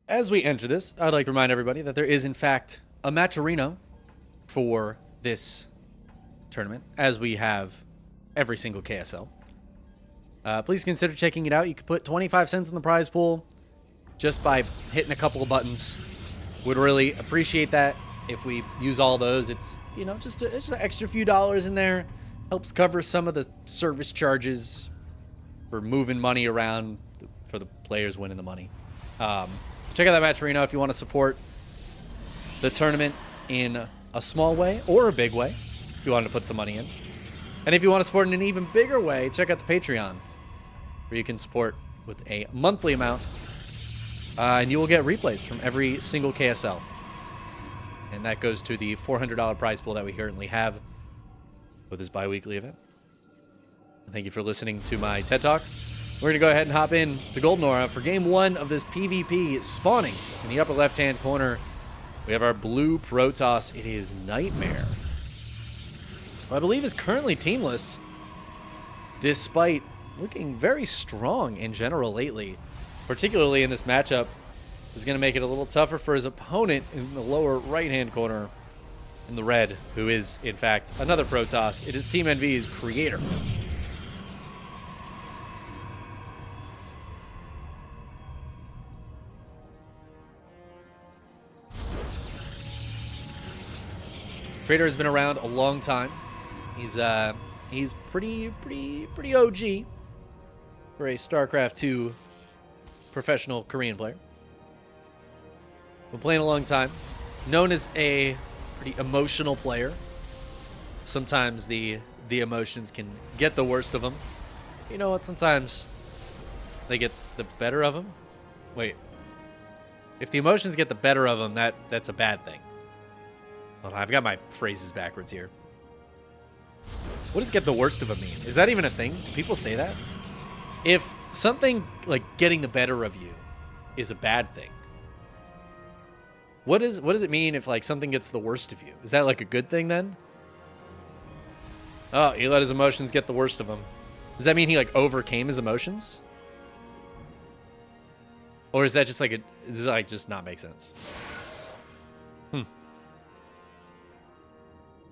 As we enter this, I'd like to remind everybody that there is, in fact, a matcherino for this tournament, as we have every single KSL. Please consider checking it out. You can put 25 cents in the prize pool just by hitting a couple of buttons. Would really appreciate that. If we use all those, it's, you know, it's just an extra few dollars in there. Helps cover some of the service charges for moving money around for the players winning the money. Check out that matcherino if you want to support the tournament in a small way or a big way, if you wanted to put some money in. And if you want to support in an even bigger way, check out the Patreon, where you can support with a monthly amount, and you will get replays from every single KSL. And that goes to the $400 prize pool that we currently have with this bi-weekly event. Thank you for listening to my TED Talk. We're going to go ahead and hop in to Golden Aura for game one of this PvP. Spawning in the upper left-hand corner, we have our blue Protoss. It is NightMare, who I believe is currently teamless, despite looking very strong in general lately, particularly in this matchup. Is going to make it a little tougher for his opponent in the lower right-hand corner in the red, who is, in fact, another Protoss. It is Team NV's creator. Creator has been around a long time. He's pretty OG for a StarCraft 2 professional Korean player. Been playing a long time. Known as a pretty emotional player. Sometimes the emotions can get the worst of him. You know what? Sometimes they get the better of him. Wait. If the emotions get the better of him, that's a bad thing. Hold on, I've got my phrases backwards here. What does get the worst of him mean? Is that even a thing? Do people say that? If something like getting the better of you is a bad thing, what does it mean if like something gets the worst of you? Is that like a good thing then? Oh, he let his emotions get the worst of him. Does that mean he like overcame his emotions? Or is that just like does it like just not make sense?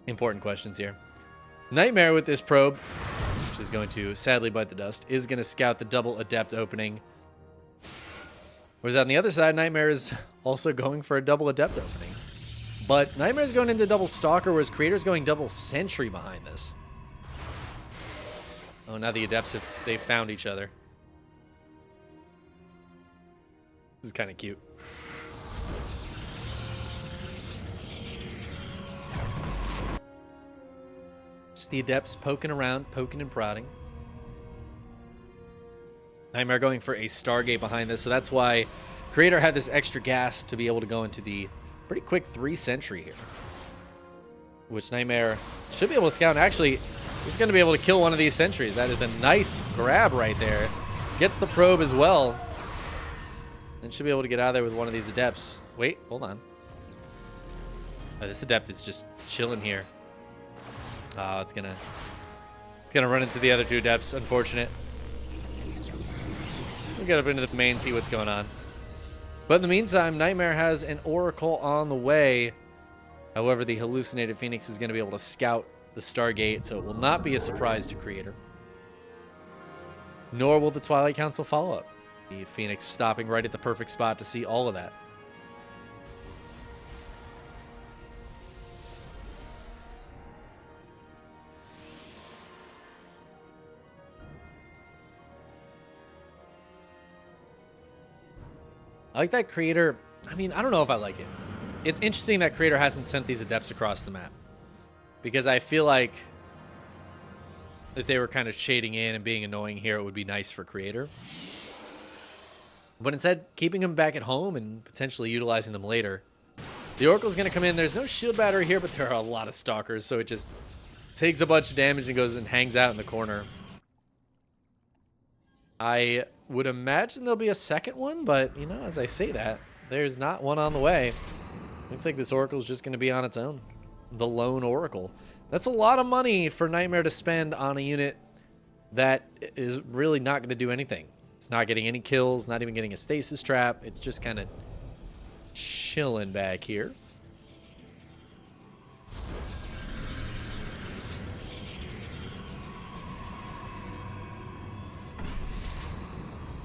Important questions here. NightMare with this probe, which is going to sadly bite the dust, is going to scout the double adept opening. Whereas on the other side, NightMare is also going for a double adept opening. But NightMare's going into double stalker, whereas Creator's going double sentry behind this. Oh, now the adepts they've found each other. This is kind of cute. Just the adepts poking around, poking and prodding. NightMare going for a Stargate behind this, so that's why Creator had this extra gas to be able to go into the pretty quick 3 sentry here. Which NightMare should be able to scout. Actually, he's going to be able to kill one of these sentries. That is a nice grab right there. Gets the probe as well. And should be able to get out of there with one of these adepts. Wait, hold on. Oh, this adept is just chilling here. Oh, it's gonna run into the other 2 adepts. Unfortunate. We'll get up into the main, see what's going on. But in the meantime, NightMare has an Oracle on the way. However, the hallucinated Phoenix is going to be able to scout the Stargate, so it will not be a surprise to Creator. Nor will the Twilight Council follow up. The Phoenix stopping right at the perfect spot to see all of that. I like that Creator. I mean, I don't know if I like it. It's interesting that Creator hasn't sent these adepts across the map, because I feel like if they were kind of shading in and being annoying here, it would be nice for Creator. But instead, keeping them back at home and potentially utilizing them later. The Oracle's going to come in. There's no shield battery here, but there are a lot of stalkers, so it just takes a bunch of damage and goes and hangs out in the corner. I would imagine there'll be a second one, but, you know, as I say that, there's not one on the way. Looks like this Oracle's just going to be on its own. The lone Oracle. That's a lot of money for NightMare to spend on a unit that is really not going to do anything. It's not getting any kills, not even getting a stasis trap. It's just kind of chilling back here.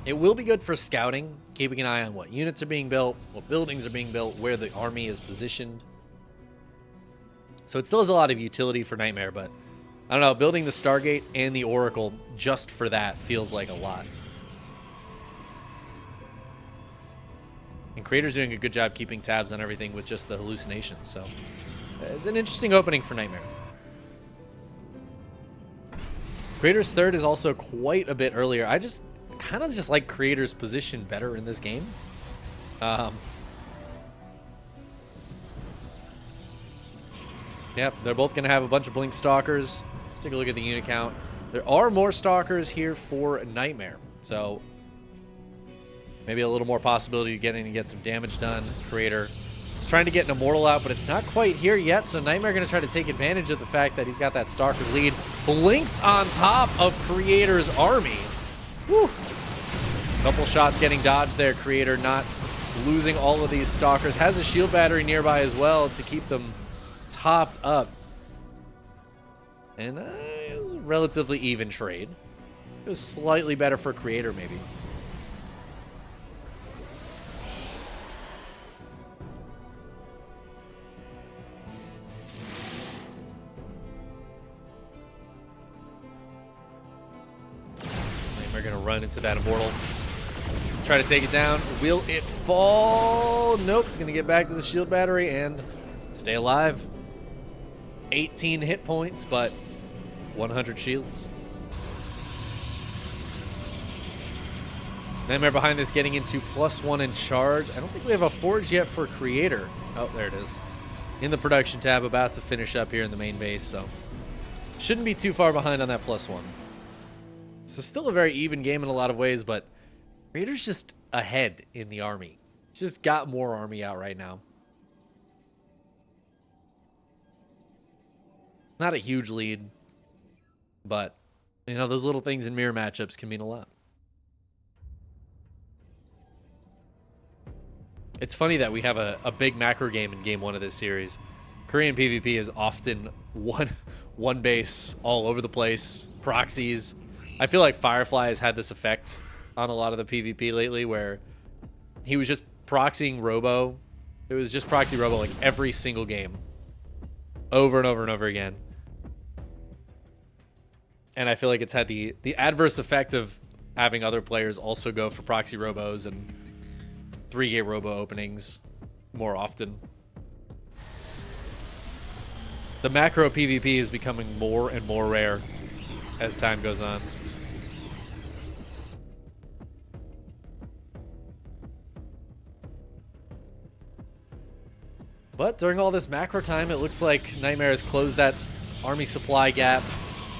It will be good for scouting, keeping an eye on what units are being built, what buildings are being built, where the army is positioned. So it still has a lot of utility for NightMare, but I don't know, building the Stargate and the Oracle just for that feels like a lot. And Creator's doing a good job keeping tabs on everything with just the hallucinations, so it's an interesting opening for NightMare. Creator's third is also quite a bit earlier. I just kind of just like Creator's position better in this game. Yep, they're both going to have a bunch of Blink Stalkers. Let's take a look at the unit count. There are more Stalkers here for NightMare, so maybe a little more possibility of getting to get some damage done. Creator is trying to get an Immortal out, but it's not quite here yet, so NightMare going to try to take advantage of the fact that he's got that Stalker lead. Blinks on top of Creator's army. Whew. Couple shots getting dodged there. Creator not losing all of these Stalkers. Has a shield battery nearby as well to keep them topped up. And it was a relatively even trade. It was slightly better for Creator, maybe. We're going to run into that Immortal. Try to take it down. Will it fall? Nope. It's going to get back to the shield battery and stay alive. 18 hit points, but 100 shields. NightMare behind this, getting into +1 in charge. I don't think we have a forge yet for Creator. Oh, there it is. In the production tab, about to finish up here in the main base, so shouldn't be too far behind on that +1. So still a very even game in a lot of ways, but Creator's just ahead in the army. He's just got more army out right now. Not a huge lead, but, you know, those little things in mirror matchups can mean a lot. It's funny that we have a big macro game in game 1 of this series. Korean PvP is often one base all over the place, proxies. I feel like Firefly has had this effect on a lot of the PvP lately where he was just proxying Robo. It was just proxy Robo like every single game. Over and over and over again. And I feel like it's had the adverse effect of having other players also go for proxy Robos and 3-gate Robo openings more often. The macro PvP is becoming more and more rare as time goes on. But during all this macro time, it looks like NightMare has closed that army supply gap.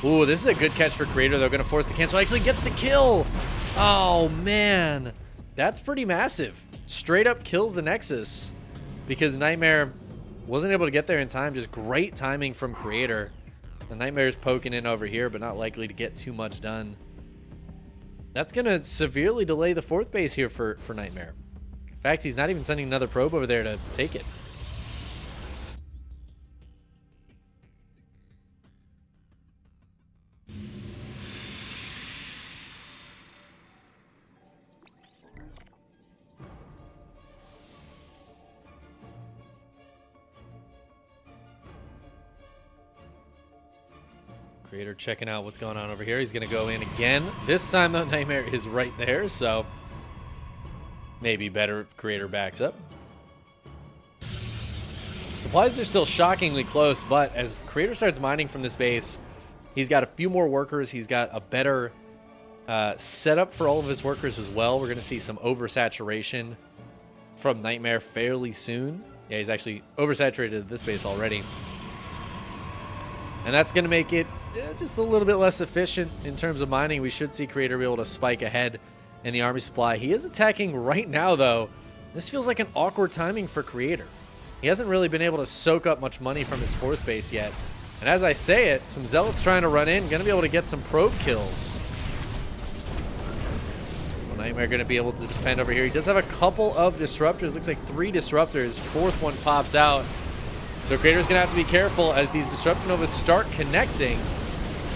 Ooh, this is a good catch for Creator. They're going to force the cancel. Actually gets the kill. Oh, man. That's pretty massive. Straight up kills the Nexus because NightMare wasn't able to get there in time. Just great timing from Creator. The NightMare's poking in over here, but not likely to get too much done. That's going to severely delay the 4th base here for NightMare. In fact, he's not even sending another probe over there to take it. Creator checking out what's going on over here. He's going to go in again. This time, though, NightMare is right there, so maybe better if Creator backs up. Supplies are still shockingly close, but as Creator starts mining from this base, he's got a few more workers. He's got a better setup for all of his workers as well. We're going to see some oversaturation from NightMare fairly soon. Yeah, he's actually oversaturated this base already. And that's going to make it just a little bit less efficient in terms of mining. We should see Creator be able to spike ahead in the army supply. He is attacking right now, though. This feels like an awkward timing for Creator. He hasn't really been able to soak up much money from his 4th base yet. And as I say it, some Zealots trying to run in, going to be able to get some probe kills. Well, NightMare going to be able to defend over here. He does have a couple of disruptors. Looks like 3 disruptors. 4th one pops out. So Creator's going to have to be careful as these Disruptor Novas start connecting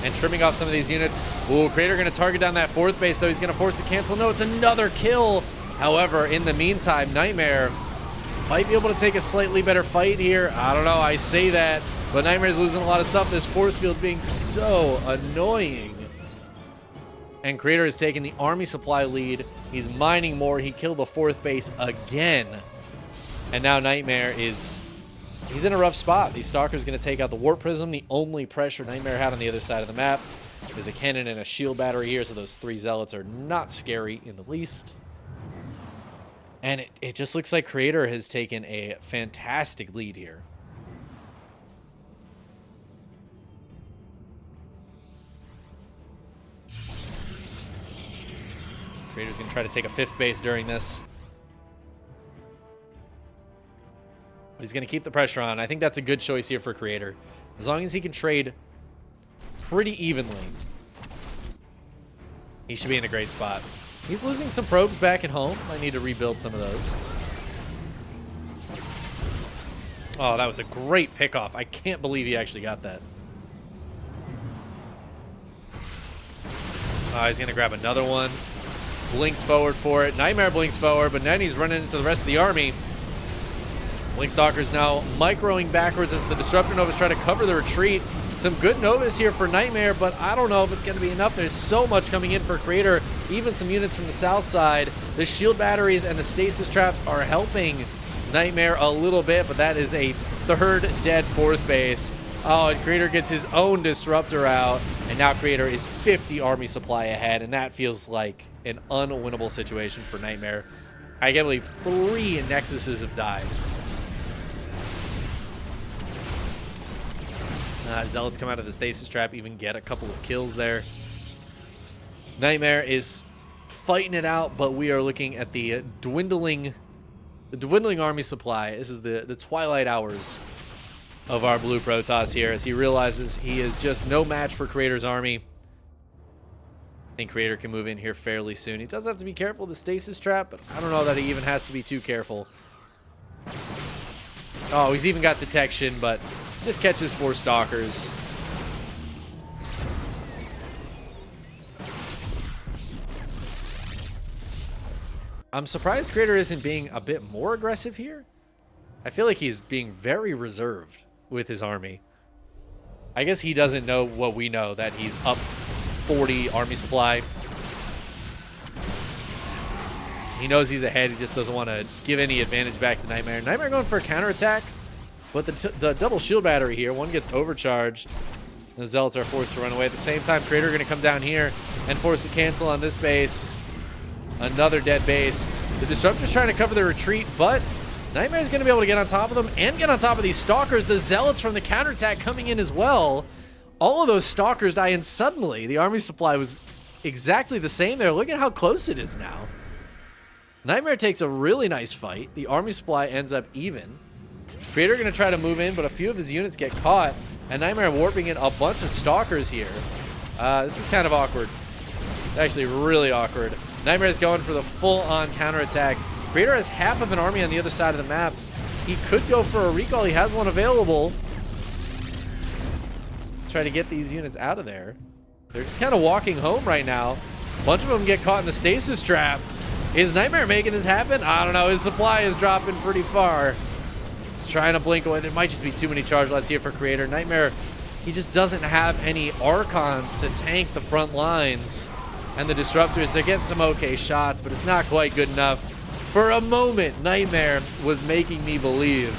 and trimming off some of these units. Ooh, Creator going to target down that 4th base, though. He's going to force a cancel. No, it's another kill. However, in the meantime, NightMare might be able to take a slightly better fight here. I don't know. I say that, but NightMare's losing a lot of stuff. This force field's being so annoying. And Creator is taking the army supply lead. He's mining more. He killed the 4th base again. And now NightMare he's in a rough spot. These Stalkers going to take out the Warp Prism. The only pressure NightMare had on the other side of the map is a cannon and a shield battery here, so those 3 Zealots are not scary in the least. And it just looks like Creator has taken a fantastic lead here. Creator's going to try to take a 5th base during this. But he's going to keep the pressure on. I think that's a good choice here for Creator. As long as he can trade pretty evenly, he should be in a great spot. He's losing some probes back at home. Might need to rebuild some of those. Oh, that was a great pickoff. I can't believe he actually got that. He's going to grab another one. Blinks forward for it. NightMare blinks forward, but then he's running into the rest of the army. Blink Stalker's now microing backwards as the Disruptor Novas try to cover the retreat. Some good Novas here for NightMare, but I don't know if it's going to be enough. There's so much coming in for Creator. Even some units from the south side. The shield batteries and the stasis traps are helping NightMare a little bit, but that is a 3rd dead 4th base. Oh, and Creator gets his own Disruptor out, and now Creator is 50 army supply ahead, and that feels like an unwinnable situation for NightMare. I can't believe 3 Nexuses have died. Zealots come out of the stasis trap, even get a couple of kills there. NightMare is fighting it out, but we are looking at the dwindling army supply. This is the twilight hours of our blue Protoss here, as he realizes he is just no match for Creator's army. I think Creator can move in here fairly soon. He does have to be careful of the stasis trap, but I don't know that he even has to be too careful. Oh, he's even got detection, but just catches 4 Stalkers. I'm surprised Creator isn't being a bit more aggressive here. I feel like he's being very reserved with his army. I guess he doesn't know what we know, that he's up 40 army supply. He knows he's ahead. He just doesn't want to give any advantage back to NightMare. NightMare going for a counterattack, but the double shield battery here, one gets overcharged. The Zealots are forced to run away. At the same time, Creator going to come down here and force a cancel on this base. Another dead base. The Disruptor's trying to cover the retreat, but NightMare's going to be able to get on top of them and get on top of these Stalkers. The Zealots from the counterattack coming in as well. All of those Stalkers die, and suddenly the army supply was exactly the same there. Look at how close it is now. NightMare takes a really nice fight. The army supply ends up even. Creator going to try to move in, but a few of his units get caught, and NightMare warping in a bunch of Stalkers here. This is kind of awkward. Actually, really awkward. NightMare is going for the full-on counterattack. Creator has half of an army on the other side of the map. He could go for a recall. He has one available. Try to get these units out of there. They're just kind of walking home right now. A bunch of them get caught in the stasis trap. Is NightMare making this happen? I don't know. His supply is dropping pretty far. He's trying to blink away. There might just be too many charge lights here for Creator. NightMare, he just doesn't have any Archons to tank the front lines. And the Disruptors, they're getting some okay shots, but it's not quite good enough. For a moment, NightMare was making me believe.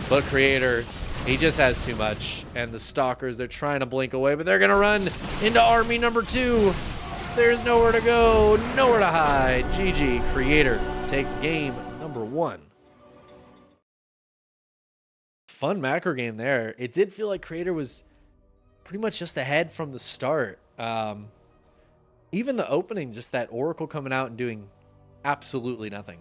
But Creator, he just has too much. And the Stalkers, they're trying to blink away, but they're going to run into army number 2. There's nowhere to go, nowhere to hide. GG, Creator takes game number 1. Fun macro game there. It did feel like Creator was pretty much just ahead from the start. Even the opening, just that Oracle coming out and doing absolutely nothing.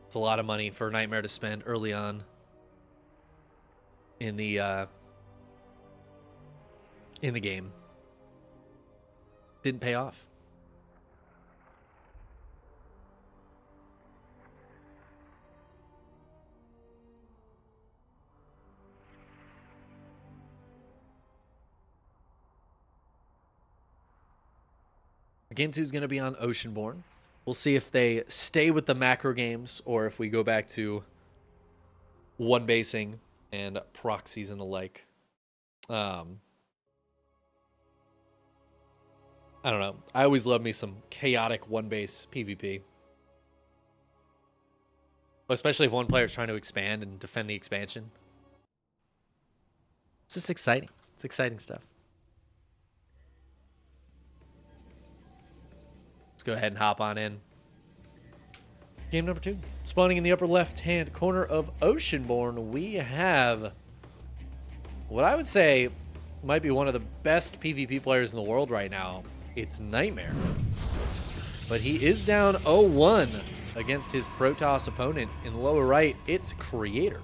It's a lot of money for NightMare to spend early on in the game. didn't pay off. Game 2 is going to be on Oceanborn. We'll see if they stay with the macro games or if we go back to one basing and proxies and the like. I don't know. I always love me some chaotic one base PvP. Especially if one player is trying to expand and defend the expansion. It's just exciting. It's exciting stuff. Let's go ahead and hop on in. Game number 2. Spawning in the upper left-hand corner of Oceanborn, we have what I would say might be one of the best PvP players in the world right now. It's NightMare. But he is down 0-1 against his Protoss opponent. In the lower right, it's Creator.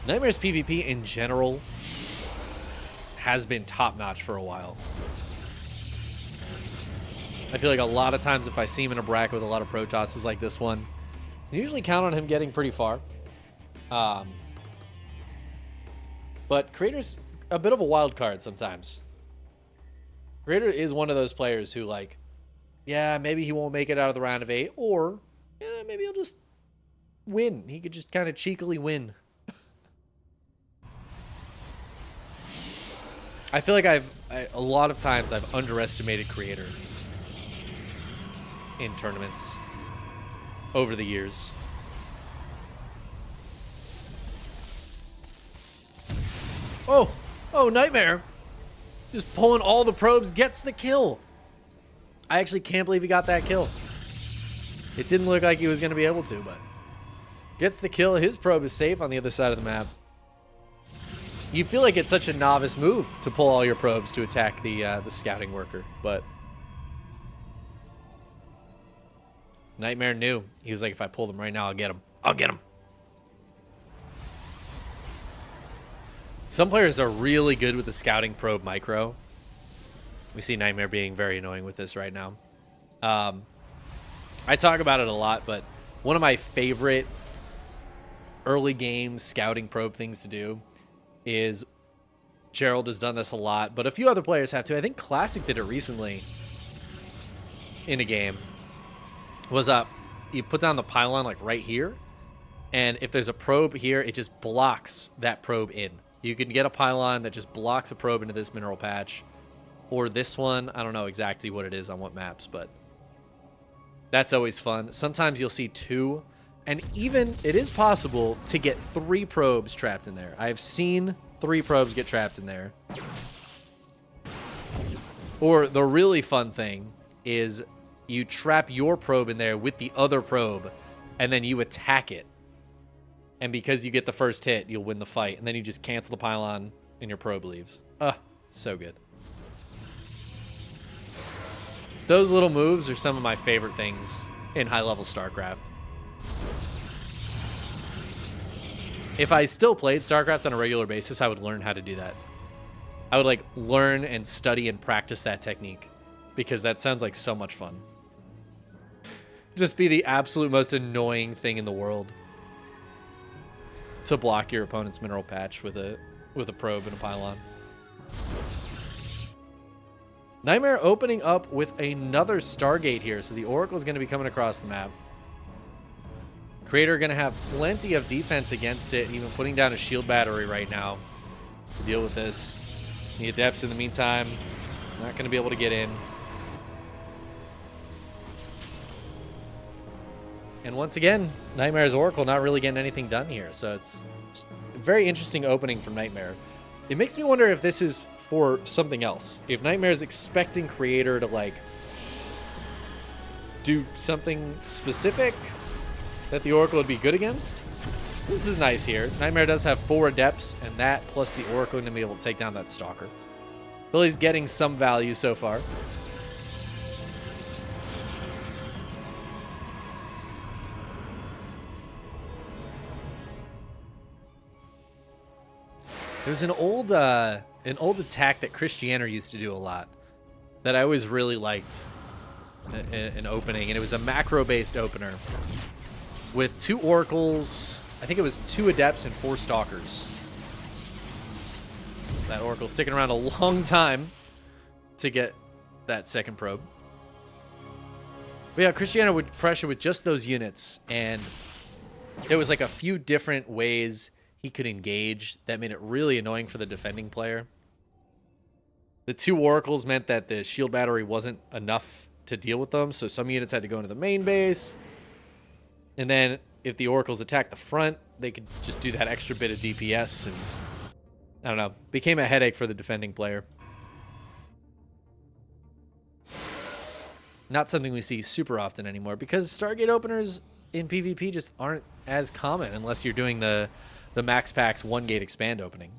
NightMare's PvP in general has been top-notch for a while. I feel like a lot of times if I see him in a bracket with a lot of Protosses like this one, I usually count on him getting pretty far. But Creator's a bit of a wild card sometimes. Creator is one of those players who, like, yeah, maybe he won't make it out of the round of 8, or yeah, maybe he'll just win. He could just kind of cheekily win. I feel like a lot of times I've underestimated Creator in tournaments over the years. Oh, NightMare just pulling all the probes, gets the kill. I actually can't believe he got that kill. It didn't look like he was going to be able to, but gets the kill. His probe is safe on the other side of the map. You feel like it's such a novice move to pull all your probes to attack the scouting worker, but NightMare knew. He was like, if I pull them right now, I'll get him. I'll get him. Some players are really good with the scouting probe micro. We see NightMare being very annoying with this right now. I talk about it a lot, but one of my favorite early game scouting probe things to do is Gerald has done this a lot, but a few other players have too. I think Classic did it recently in a game. Was you put down the pylon like right here, and if there's a probe here, it just blocks that probe in. You can get a pylon that just blocks a probe into this mineral patch, or this one. I don't know exactly what it is on what maps, but that's always fun. Sometimes you'll see 2, and even it is possible to get 3 probes trapped in there. I've seen 3 probes get trapped in there. Or the really fun thing is you trap your probe in there with the other probe, and then you attack it. And because you get the first hit, you'll win the fight. And then you just cancel the pylon, and your probe leaves. So good. Those little moves are some of my favorite things in high-level StarCraft. If I still played StarCraft on a regular basis, I would learn how to do that. I would, like, learn and study and practice that technique, because that sounds like so much fun. Just be the absolute most annoying thing in the world to block your opponent's mineral patch with a probe and a pylon. NightMare opening up with another Stargate here, so the Oracle is going to be coming across the map. Creator going to have plenty of defense against it, even putting down a shield battery right now to deal with this. The Adepts, in the meantime, not going to be able to get in. And once again, NightMare's Oracle not really getting anything done here, so it's a very interesting opening from NightMare. It makes me wonder if this is for something else. If NightMare's expecting Creator to, like, do something specific that the Oracle would be good against. This is nice here. NightMare does have 4 Adepts, and that plus the Oracle to be able to take down that Stalker. Billy's getting some value so far. There's an old attack that Christianer used to do a lot that I always really liked in opening, and it was a macro-based opener with 2 oracles. I think it was 2 adepts and 4 stalkers. That oracle sticking around a long time to get that second probe. But yeah, Christiana would pressure with just those units, and there was like a few different ways he could engage that made it really annoying for the defending player. The 2 oracles meant that the shield battery wasn't enough to deal with them, so some units had to go into the main base. And then if the oracles attacked the front, they could just do that extra bit of DPS, and I don't know, became a headache for the defending player. Not something we see super often anymore because Stargate openers in PvP just aren't as common unless you're doing the Max Packs 1 gate expand opening.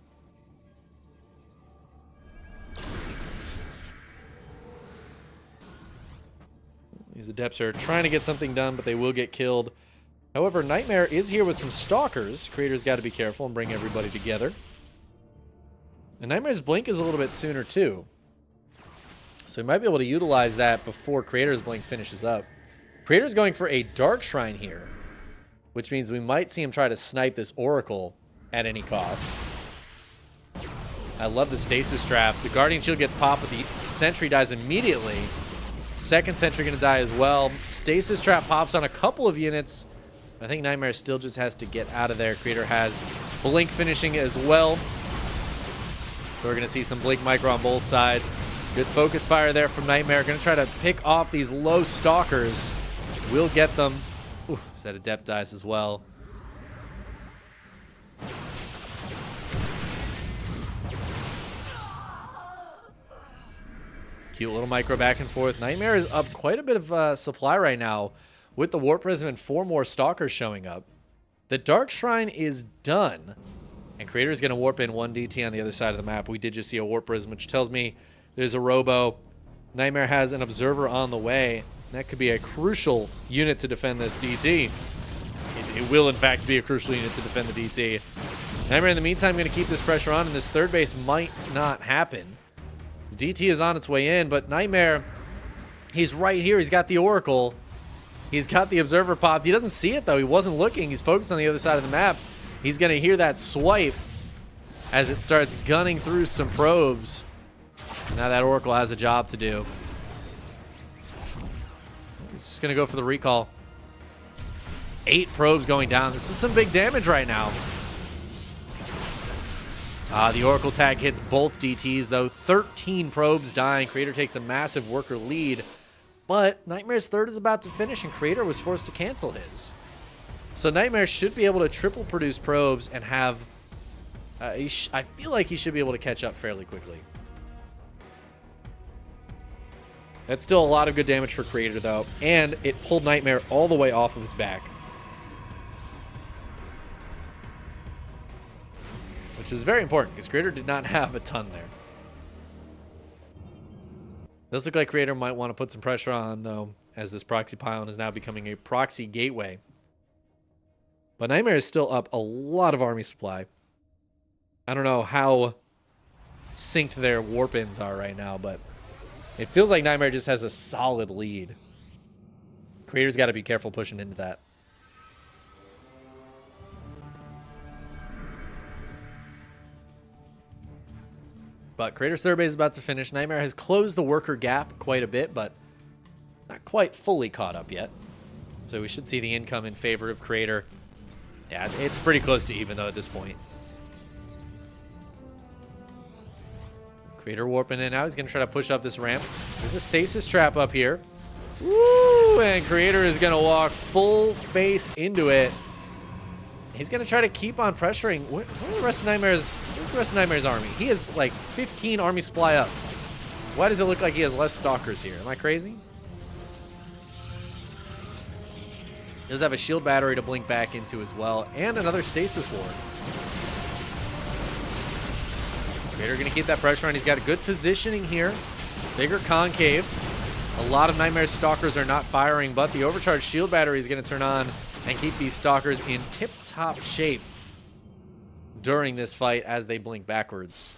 These adepts are trying to get something done, but they will get killed. However, NightMare is here with some stalkers. Creator's got to be careful and bring everybody together. And NightMare's blink is a little bit sooner too. So we might be able to utilize that before Creator's blink finishes up. Creator's going for a Dark Shrine here, which means we might see him try to snipe this Oracle at any cost. I love the Stasis Trap. The Guardian Shield gets popped, but the Sentry dies immediately. Second Sentry going to die as well. Stasis Trap pops on a couple of units. I think NightMare still just has to get out of there. Creator has Blink finishing as well. So we're going to see some Blink Micro on both sides. Good focus fire there from NightMare. Going to try to pick off these low Stalkers. We'll get them. Ooh, that Adept dies as well. Cute little micro back and forth. NightMare is up quite a bit of supply right now with the Warp Prism and 4 more Stalkers showing up. The Dark Shrine is done. And Creator is going to warp in 1 DT on the other side of the map. We did just see a Warp Prism, which tells me there's a Robo. NightMare has an Observer on the way. That could be a crucial unit to defend this DT. It will, in fact, be a crucial unit to defend the DT. NightMare, in the meantime, going to keep this pressure on, and this third base might not happen. DT is on its way in, but NightMare, he's right here. He's got the Oracle. He's got the Observer popped. He doesn't see it, though. He wasn't looking. He's focused on the other side of the map. He's going to hear that swipe as it starts gunning through some probes. Now that Oracle has a job to do. He's just going to go for the recall. 8 probes going down. This is some big damage right now. The Oracle tag hits both DTs, though. 13 probes dying. Creator takes a massive worker lead. But NightMare's third is about to finish, and Creator was forced to cancel his. So NightMare should be able to triple produce probes and have... I feel like he should be able to catch up fairly quickly. That's still a lot of good damage for Creator, though. And it pulled NightMare all the way off of his back. Which was very important, because Creator did not have a ton there. Does look like Creator might want to put some pressure on, though, as this proxy pylon is now becoming a proxy gateway. But NightMare is still up a lot of army supply. I don't know how synced their warp-ins are right now, but it feels like NightMare just has a solid lead. Creator's got to be careful pushing into that. But Creator's third base is about to finish. NightMare has closed the worker gap quite a bit, but not quite fully caught up yet. So we should see the income in favor of Creator. Yeah, it's pretty close to even, though, at this point. Creator warping in now. He's going to try to push up this ramp. There's a stasis trap up here. Woo! And Creator is going to walk full face into it. He's going to try to keep on pressuring. Where's the rest of NightMare's army? He has like 15 army supply up. Why does it look like he has less stalkers here? Am I crazy? He does have a shield battery to blink back into as well, and another stasis ward. Creator going to keep that pressure on. He's got a good positioning here. Bigger concave. A lot of NightMare's stalkers are not firing, but the overcharged shield battery is going to turn on and keep these stalkers in tip-top shape. during this fight as they blink backwards.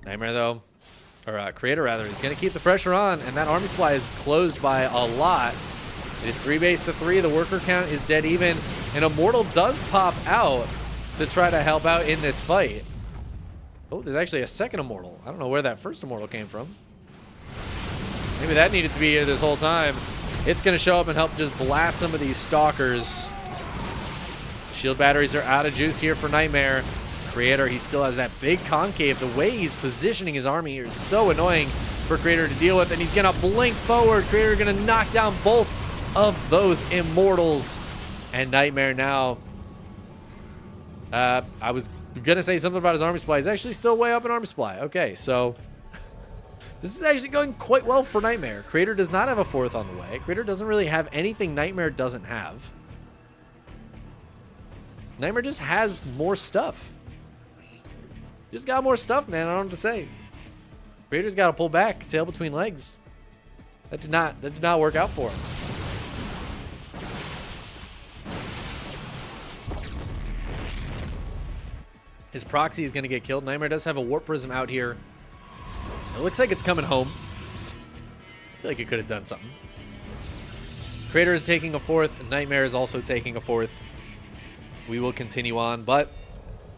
NightMare, though, or Creator, rather, is going to keep the pressure on, and that army supply is closed by a lot. It is 3 base to 3. The worker count is dead even, and Immortal does pop out to try to help out in this fight. Oh, there's actually a second Immortal. I don't know where that first Immortal came from. Maybe that needed to be here this whole time. It's going to show up and help just blast some of these Stalkers. Shield batteries are out of juice here for NightMare. Creator, he still has that big concave. The way he's positioning his army here is so annoying for Creator to deal with, and he's going to blink forward. Creator going to knock down both of those Immortals. And NightMare now, I was going to say something about his army supply. He's actually still way up in army supply. Okay, so this is actually going quite well for NightMare. Creator does not have a 4th on the way. Creator doesn't really have anything NightMare doesn't have. NightMare just has more stuff. Just got more stuff, man. I don't know what to say. Creator's got to pull back, tail between legs. That did not work out for him. His proxy is going to get killed. NightMare does have a Warp Prism out here. It looks like it's coming home. I feel like it could have done something. Creator is taking a 4th, and NightMare is also taking a 4th. We will continue on, but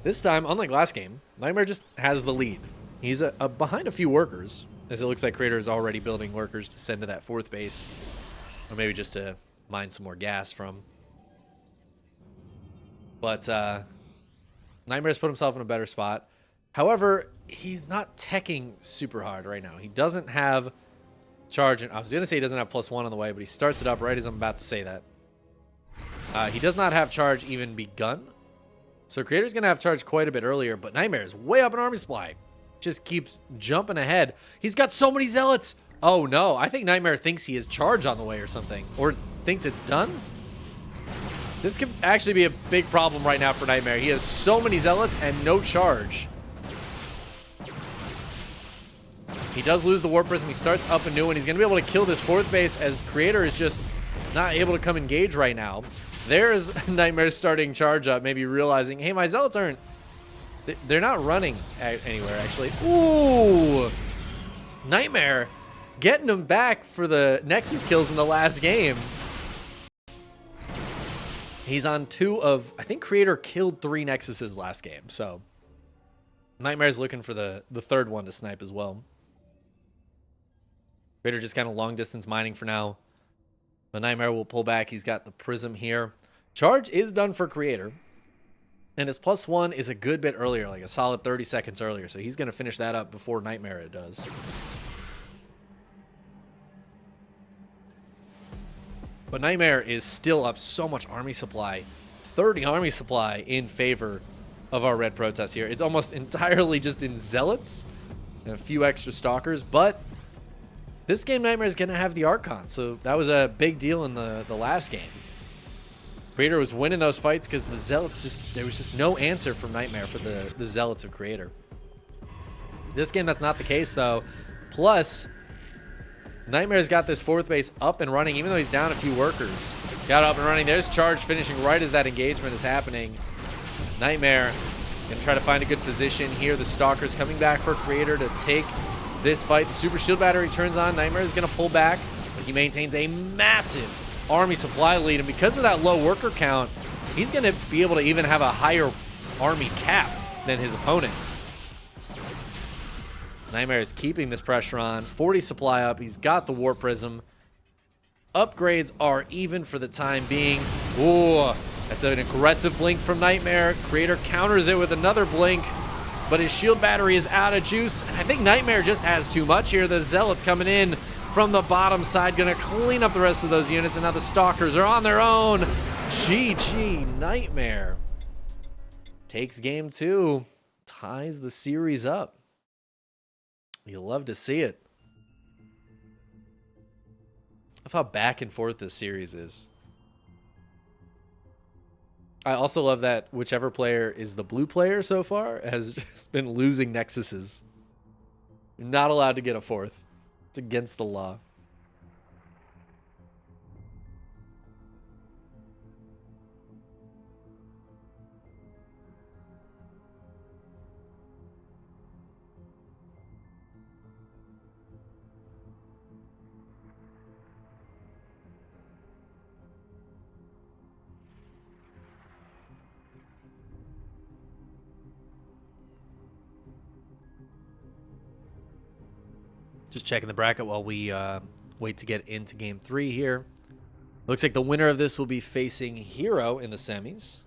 this time, unlike last game, NightMare just has the lead. He's behind a few workers, as it looks like Creator is already building workers to send to that 4th base, or maybe just to mine some more gas from. But NightMare's put himself in a better spot. However, he's not teching super hard right now. He doesn't have charge. I was going to say he doesn't have +1 on the way, but he starts it up right as I'm about to say that. He does not have charge even begun. So Creator's going to have charge quite a bit earlier, but NightMare is way up in army supply. Just keeps jumping ahead. He's got so many zealots. Oh, no. I think NightMare thinks he has charge on the way or something, or thinks it's done. This could actually be a big problem right now for NightMare. He has so many zealots and no charge. He does lose the Warp Prism. He starts up a new one. He's going to be able to kill this 4th base as Creator is just not able to come engage right now. There's NightMare starting charge up, maybe realizing, hey, my zealots aren't... They're not running anywhere, actually. Ooh! NightMare getting him back for the Nexus kills in the last game. He's on 2 of... I think Creator killed 3 Nexuses last game, so... NightMare's looking for the 3rd one to snipe as well. Creator just kind of long-distance mining for now. But NightMare will pull back. He's got the Prism here. Charge is done for Creator. And his +1 is a good bit earlier, like a solid 30 seconds earlier. So he's going to finish that up before NightMare it does. But NightMare is still up so much army supply. 30 army supply in favor of our red Protosses here. It's almost entirely just in Zealots and a few extra Stalkers. But this game, NightMare is going to have the Archon. So that was a big deal in the last game. Creator was winning those fights because the Zealots just... There was just no answer from NightMare for the Zealots of Creator. This game, that's not the case, though. Plus... NightMare's got this 4th base up and running, even though he's down a few workers. Got up and running. There's charge finishing right as that engagement is happening. NightMare gonna try to find a good position here. The Stalker's coming back for Creator to take this fight. The Super Shield Battery turns on. NightMare is gonna pull back, but he maintains a massive army supply lead. And because of that low worker count, he's gonna be able to even have a higher army cap than his opponent. NightMare is keeping this pressure on. 40 supply up. He's got the Warp Prism. Upgrades are even for the time being. Ooh, that's an aggressive blink from NightMare. Creator counters it with another blink, but his shield battery is out of juice. And I think NightMare just has too much here. The Zealots coming in from the bottom side, gonna clean up the rest of those units, and now the Stalkers are on their own. GG, NightMare takes game 2, ties the series up. You'll love to see it. Of how back and forth this series is. I also love that whichever player is the blue player so far has just been losing Nexuses. You're not allowed to get a 4th. It's against the law. Just checking the bracket while we wait to get into game 3 here. Looks like the winner of this will be facing Hero in the semis.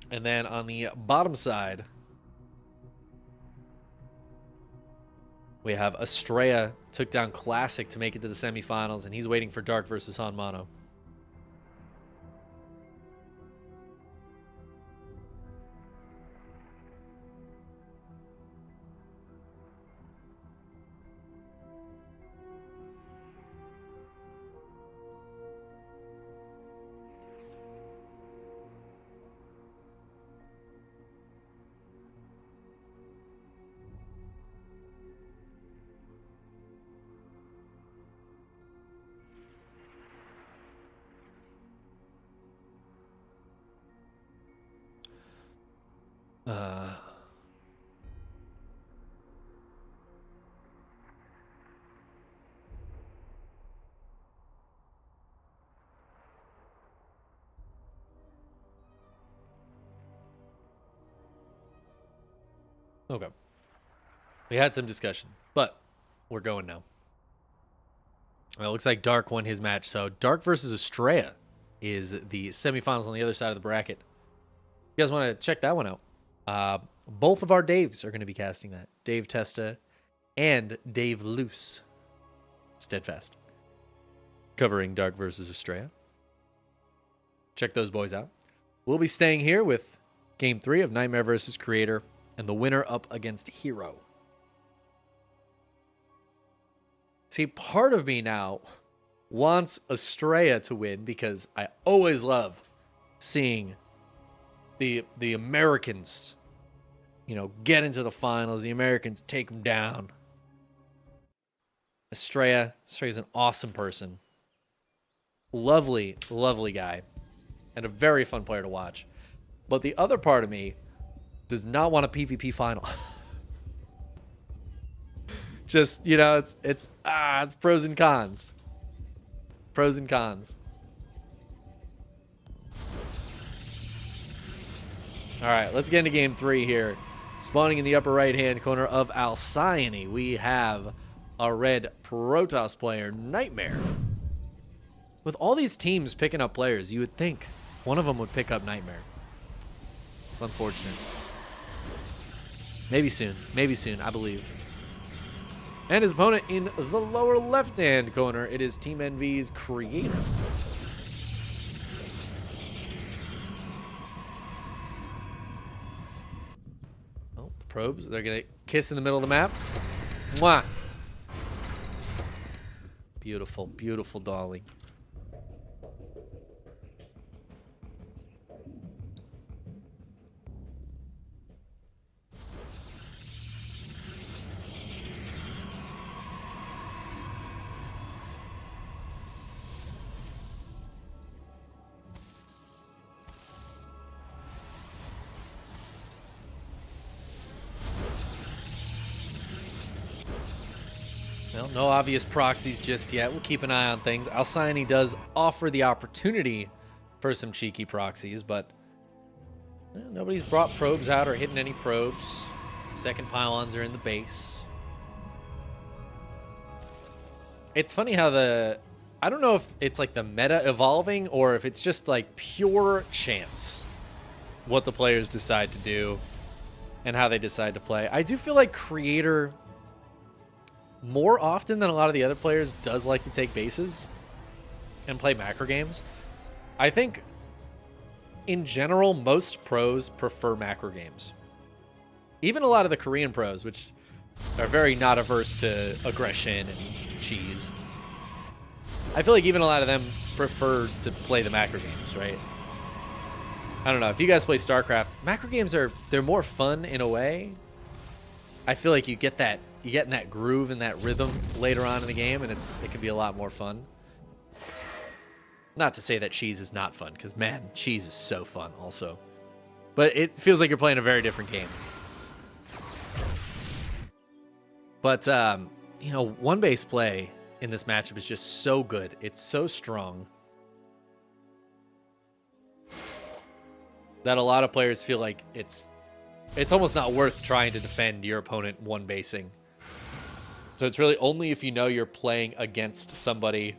And then on the bottom side, we have Estrella took down Classic to make it to the semifinals, and he's waiting for Dark versus Hanmano. Okay. We had some discussion, but we're going now. It looks like Dark won his match. So Dark versus Estrella is the semifinals on the other side of the bracket. You guys want to check that one out? Both of our Daves are going to be casting that. Dave Testa and Dave Luce. Steadfast. Covering Dark versus Estrella. Check those boys out. We'll be staying here with Game 3 of NightMare versus Creator and the winner up against Hero. See, part of me now wants Estrella to win because I always love seeing the Americans, get into the finals. The Americans take them down. Estrella's an awesome person. Lovely, lovely guy. And a very fun player to watch. But the other part of me does not want a PvP final. Just, it's pros and cons. Pros and cons. All right, let's get into game 3 here. Spawning in the upper right-hand corner of Alcyone, we have a red Protoss player, NightMare. With all these teams picking up players, you would think one of them would pick up NightMare. It's unfortunate. Maybe soon, I believe. And his opponent in the lower left-hand corner, it is Team Envy's Creator. Oh, the probes, they're going to kiss in the middle of the map. Mwah! Beautiful, beautiful darling. Well, no obvious proxies just yet. We'll keep an eye on things. Alcyone does offer the opportunity for some cheeky proxies, but nobody's brought probes out or hidden any probes. Second pylons are in the base. It's funny how I don't know if it's like the meta evolving or if it's just like pure chance what the players decide to do and how they decide to play. I do feel like Creator, more often than a lot of the other players, does like to take bases and play macro games. I think, in general, most pros prefer macro games. Even a lot of the Korean pros, which are very not averse to aggression and cheese. I feel like even a lot of them prefer to play the macro games, right? I don't know. If you guys play StarCraft, macro games they're more fun in a way. I feel like you get in that groove and that rhythm later on in the game, and it can be a lot more fun. Not to say that cheese is not fun, because man, cheese is so fun also. But it feels like you're playing a very different game. But one base play in this matchup is just so good. It's so strong that a lot of players feel like it's it's almost not worth trying to defend your opponent one basing. So it's really only if you know you're playing against somebody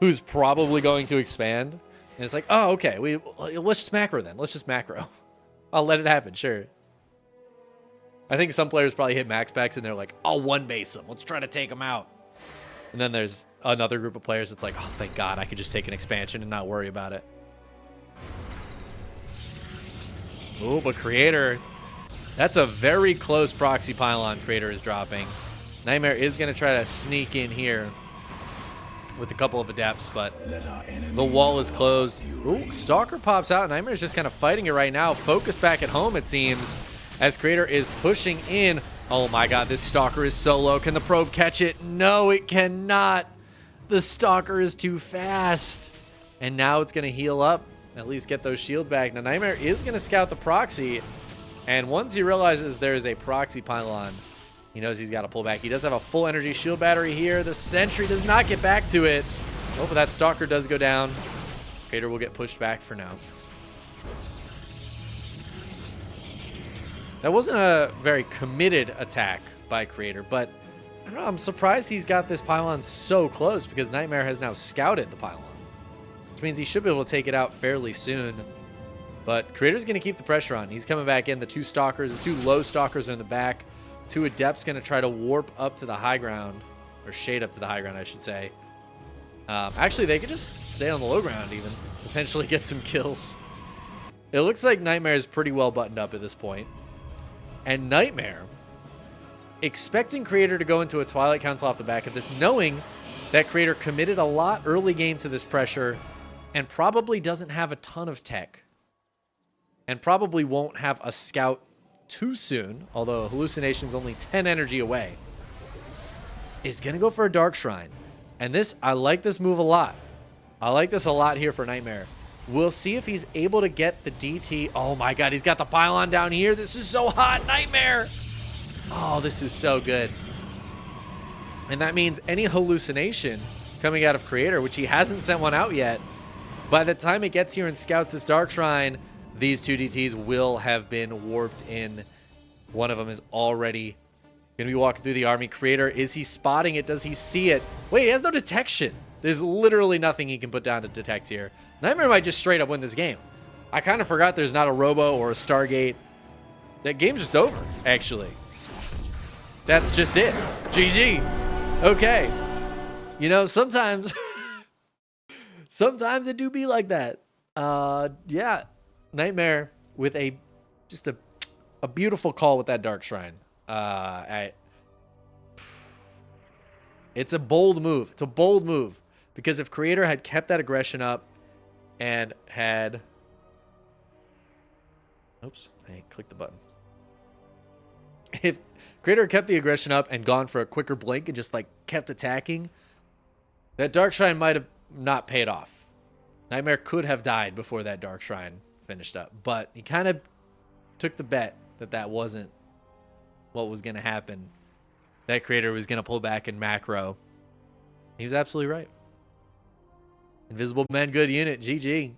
who's probably going to expand. And it's like, oh, okay, let's just macro then. Let's just macro. I'll let it happen, sure. I think some players probably hit max packs and they're like, I'll one base them. Let's try to take them out. And then there's another group of players that's like, oh, thank God, I could just take an expansion and not worry about it. Oh, but Creator, that's a very close proxy pylon Creator is dropping. NightMare is going to try to sneak in here with a couple of adepts, but the wall is closed. Ooh, Stalker pops out. NightMare's just kind of fighting it right now. Focus back at home, it seems, as Creator is pushing in. Oh my God, this Stalker is so low. Can the probe catch it? No, it cannot. The Stalker is too fast. And now it's going to heal up, at least get those shields back. Now, NightMare is going to scout the proxy, and once he realizes there is a proxy pylon, he knows he's got to pull back. He does have a full energy shield battery here. The sentry does not get back to it. Oh, but that Stalker does go down. Creator will get pushed back for now. That wasn't a very committed attack by Creator, but I don't know, I'm surprised he's got this pylon so close because NightMare has now scouted the pylon, which means he should be able to take it out fairly soon. But Creator's going to keep the pressure on. He's coming back in. The two Stalkers, the two low Stalkers are in the back. Two Adepts going to try to warp up to the high ground, or shade up to the high ground, I should say. Actually, they could just stay on the low ground even, potentially get some kills. It looks like NightMare is pretty well buttoned up at this point. And NightMare, expecting Creator to go into a Twilight Council off the back of this, knowing that Creator committed a lot early game to this pressure and probably doesn't have a ton of tech. And probably won't have a scout too soon, although Hallucination's only 10 energy away, is going to go for a Dark Shrine. And this, I like this move a lot. I like this a lot here for NightMare. We'll see if he's able to get the DT. Oh my God, he's got the pylon down here. This is so hot, NightMare. Oh, this is so good. And that means any hallucination coming out of Creator, which he hasn't sent one out yet, by the time it gets here and scouts this Dark Shrine, these two DTs will have been warped in. One of them is already going to be walking through the army. Creator, is he spotting it? Does he see it? Wait, he has no detection. There's literally nothing he can put down to detect here. NightMare might just straight up win this game. I kind of forgot there's not a Robo or a Stargate. That game's just over, actually. That's just it. GG. Okay. You know, sometimes... sometimes it do be like that. Yeah. NightMare with just a beautiful call with that Dark Shrine. It's a bold move. It's a bold move. Because if Creator had kept that aggression up and had... Oops, I clicked the button. If Creator kept the aggression up and gone for a quicker blink and just like kept attacking, that Dark Shrine might have not paid off. NightMare could have died before that Dark Shrine finished up, but he kind of took the bet that that wasn't what was going to happen. That Creator was going to pull back in macro. He was absolutely right. Invisible Men, good unit. GG.